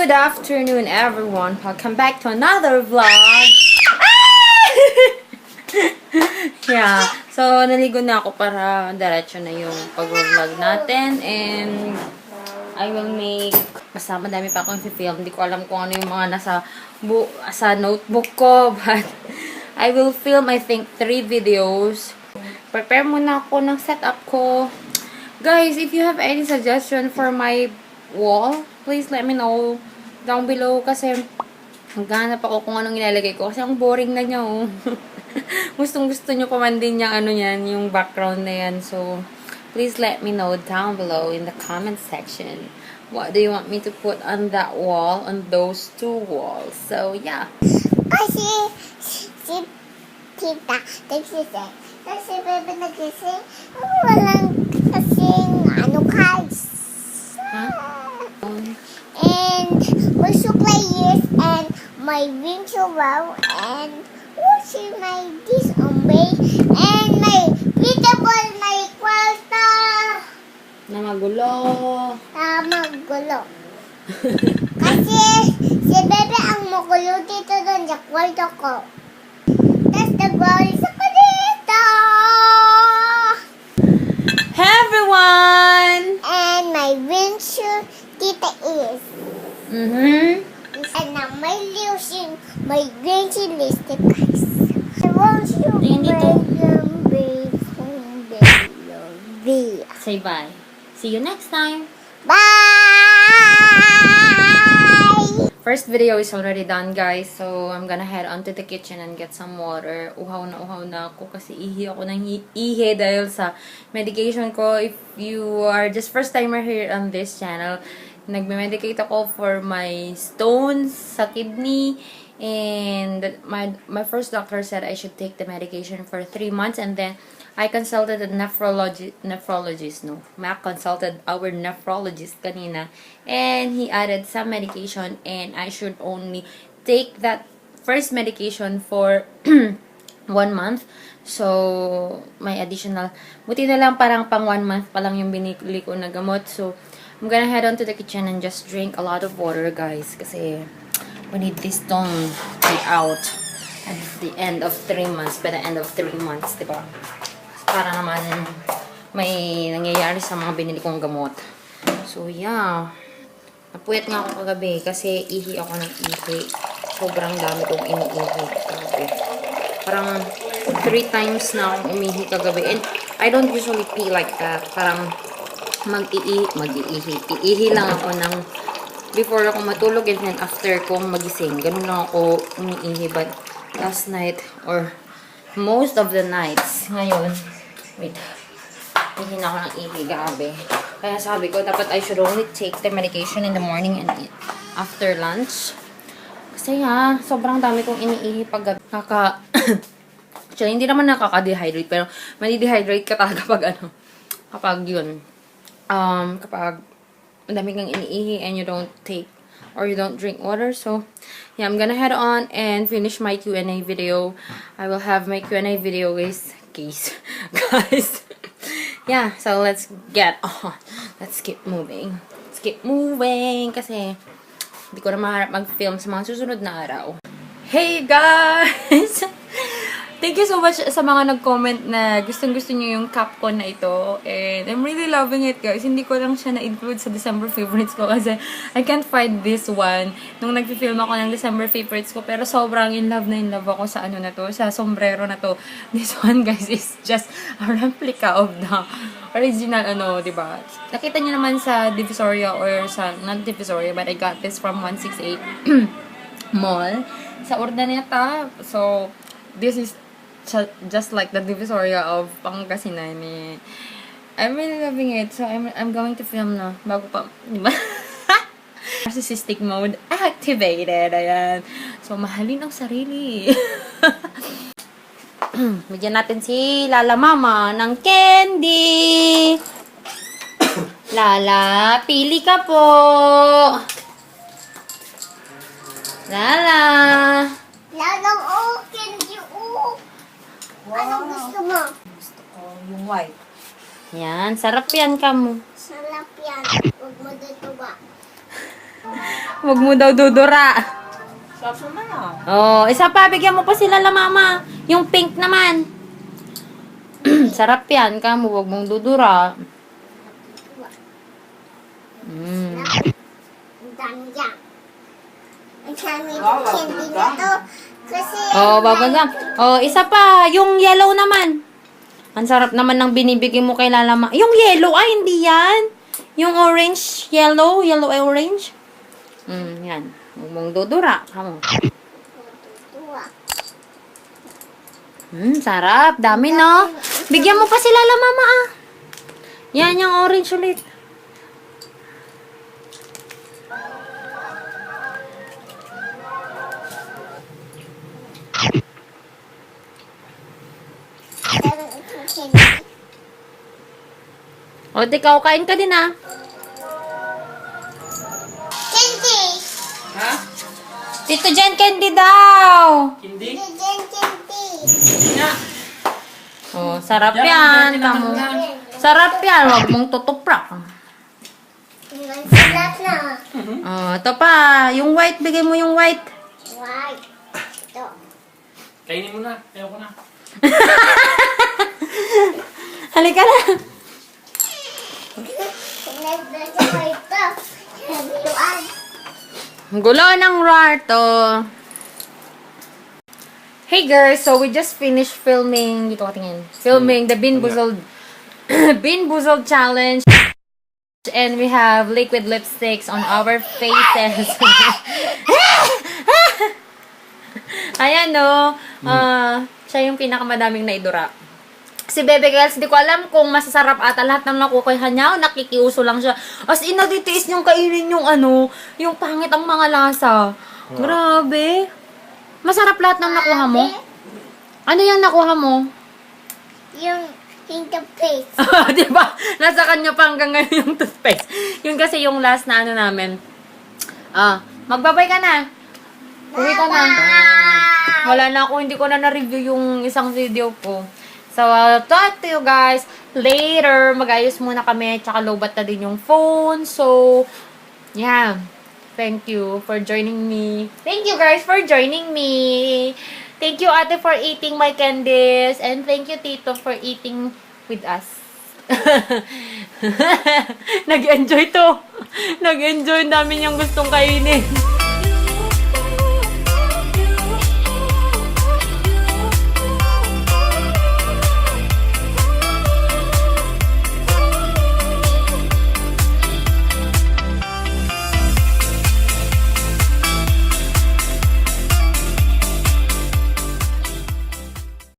Good afternoon, everyone. Welcome back to another vlog. Yeah. So, naligo na ako para diretso na yung pag-vlog natin. And I will make... Basta madami pa akong film. Hindi ko alam kung ano yung mga nasa sa notebook ko. But I will film, I think, 3 videos. Prepare muna ako ng setup ko. Guys, if you have any suggestion for my wall, please let me know down below kasi maghanap ako kung anong ilalagay ko kasi ang boring na niya, oh. Gustong-gusto nyo pa man din yung ano yan, yung background na yan. So, please let me know down below in the comment section. What do you want me to put on that wall, on those 2 walls? So, yeah. Kasi si tita nagsising. Kasi bebe nagsising. Walang kasing cards. Huh? And my suppliers and my winter wow and watching my this bay and my readable my kwarta Na magulo. magulo. Kasi si bebe ang magulo dito doon sa kwarto ko. Tapos nagwari sa dito. Hey everyone! And my winter tita is. And now my losing my winter lipstick guys. I want you baby. Say bye. See you next time. Bye! First video is already done, guys. So, I'm gonna head on to the kitchen and get some water. Uhaw na ako kasi ihi ako ng ihi dahil sa medication ko. If you are just first timer here on this channel, nagme-medicate ako for my stones sa kidney. And my first doctor said I should take the medication for 3 months, and then I consulted a nephrologist. I consulted our nephrologist kanina, and he added some medication, and I should only take that first medication for 1 month. So, may additional, buti na lang parang pang 1 month pa lang yung binili ko na gamot. So, I'm gonna head on to the kitchen and just drink a lot of water, guys, kasi we need this stone to be out at the end of 3 months, by the end of 3 months, diba? Para naman may nangyayari sa mga binili kong gamot. So, yeah. Napuyat nga ako kagabi kasi ihi ako ng ihi. Sobrang dami kong iniihi kagabi. Parang 3 times na akong umihi kagabi. And I don't usually pee like that. Parang iihi lang ako ng before ako matulog and then after kong magising. Ganun lang ako umiihi. But last night or most of the nights ngayon, wait, ihi na ako ng ihi gabi. Kaya sabi ko, dapat I should only take the medication in the morning and after lunch. Kasi sobrang dami kong iniihi pag gabi. Actually, hindi naman nakaka-dehydrate, pero madi-dehydrate ka talaga kapag yun. Kapag madami kang iniihi and you don't take or you don't drink water. So, yeah, I'm gonna head on and finish my Q&A video. I will have my Q&A video, guys. Yeah, so let's get on. Let's keep moving. Kasi hindi ko na maharap mag-film sa mga susunod na araw. Hey, guys! Thank you so much sa mga nag-comment na gustong-gusto nyo yung cap ko na ito. And I'm really loving it, guys. Hindi ko lang siya na-include sa December favorites ko kasi I can't find this one nung nag-film ako ng December favorites ko. Pero sobrang in love ako sa ano na to, sa sombrero na to. This one, guys, is just a replica of the original diba? Nakita nyo naman sa Divisoria or sa, not Divisoria, but I got this from 168 Mall sa Urdaneta. So, this is just like the Divisoria of Pangasinan. I'm really loving it. So, I'm going to film na. Bago pa, diba? Narcissistic mode activated. Ayan. So, mahalin ang sarili. Bigyan natin si Lala Mama ng candy. Lala, pili ka po. Lala. Lalang candy Wow. Anong gusto mo? Gusto ko yung white. Yan, sarap yan ka mo. Sarap yan. Huwag mo dito ba? Huwag mo daw dudura. Saso na na. Oh, isa pa, bigyan mo pa sila la mama. Yung pink naman. Sarap yan, kamo, huwag mong dudura. Mm. Ang dami yan. Ang dami ng candy na to. Kasi Oh, babagam. Oh, isa pa, yung yellow naman. Ang sarap naman ng binibigay mo kay Lalama. Yung yellow, ay, hindi yan. Yung orange, yellow ay orange. Yan. Huwag mong dudura. Kamo. Sarap. Dami, no? Bigyan mo pa sila la mama, ah. Yan, yung orange ulit. O, ikaw, kain ka din, ah. candy. Ha? Tito Jen, candy daw. Hindi? Candy. Na. Oh, sarap yan. Kamo. Sarap yan. Huwag mong tutuprak. Mansilat na. Oh, ito pa. Yung white, bigay mo yung white. White. Ito. Kainin mo na. Ayaw ko na. Halika na. Nagdala ko ito. Haluan. Gulo ng rarto. Hey girls, so we just finished filming, dito ka tingin, filming the Bean Boozled, Bean Boozled challenge. And we have liquid lipsticks on our faces. Ayan no, siya yung pinakamadaming naidura. Si Bebe Girls, di ko alam kung masasarap ata lahat ng nakukuha niya o nakikiuso lang siya. As in, natitiis niyong kainin yung yung pangit ang mga lasa. Grabe. Masarap lahat ng nakuha mo? Ano yung nakuha mo? Yung toothpaste. Diba? Nasa kanya pa hanggang ngayon yung toothpaste. Yun kasi yung last na namin. Magbabay ka na. Uwi ka na. Wala na ako, hindi ko na na-review yung isang video ko. So, I'll talk to you guys later. Mag-ayos muna kami. Tsaka lowbat na din yung phone. So, yeah. Thank you for joining me. Thank you guys for joining me. Thank you ate for eating my candies. And thank you tito for eating with us. Nag-enjoy to. Nag-enjoy namin yung gustong kainin.